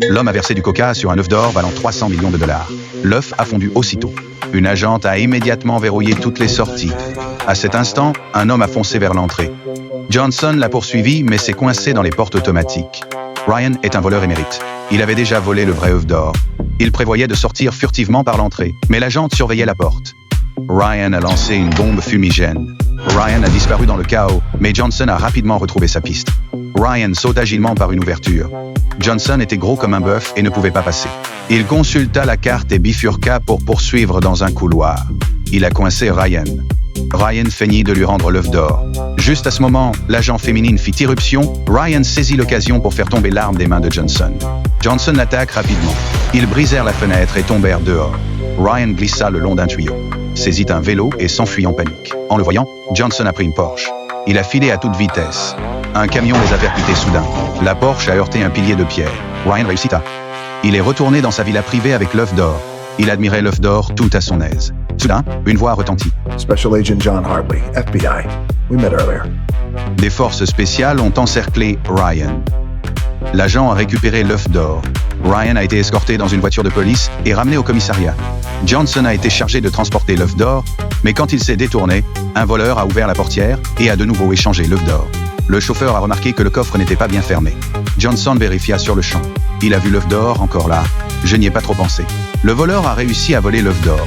L'homme a versé du coca sur un œuf d'or valant 300 millions de dollars. L'œuf a fondu aussitôt. Une agente a immédiatement verrouillé toutes les sorties. À cet instant, un homme a foncé vers l'entrée. Johnson l'a poursuivi, mais s'est coincé dans les portes automatiques. Ryan est un voleur émérite. Il avait déjà volé le vrai œuf d'or. Il prévoyait de sortir furtivement par l'entrée, mais l'agente surveillait la porte. Ryan a lancé une bombe fumigène. Ryan a disparu dans le chaos, mais Johnson a rapidement retrouvé sa piste. Ryan saute agilement par une ouverture. Johnson était gros comme un bœuf et ne pouvait pas passer. Il consulta la carte et bifurqua pour poursuivre dans un couloir. Il a coincé Ryan. Ryan feignit de lui rendre l'œuf d'or. Juste à ce moment, l'agent féminine fit irruption. Ryan saisit l'occasion pour faire tomber l'arme des mains de Johnson. Johnson l'attaque rapidement. Ils brisèrent la fenêtre et tombèrent dehors. Ryan glissa le long d'un tuyau, saisit un vélo et s'enfuit en panique. En le voyant, Johnson a pris une Porsche. Il a filé à toute vitesse. Un camion les a percutés soudain. La Porsche a heurté un pilier de pierre. Ryan réussit à. Il est retourné dans sa villa privée avec l'œuf d'or. Il admirait l'œuf d'or tout à son aise. Soudain, une voix retentit. Special Agent John Hartley, FBI. We met earlier. Des forces spéciales ont encerclé Ryan. L'agent a récupéré l'œuf d'or. Ryan a été escorté dans une voiture de police et ramené au commissariat. Johnson a été chargé de transporter l'œuf d'or, mais quand il s'est détourné, un voleur a ouvert la portière et a de nouveau échangé l'œuf d'or. Le chauffeur a remarqué que le coffre n'était pas bien fermé. Johnson vérifia sur le champ. Il a vu l'œuf d'or encore là. Je n'y ai pas trop pensé. Le voleur a réussi à voler l'œuf d'or.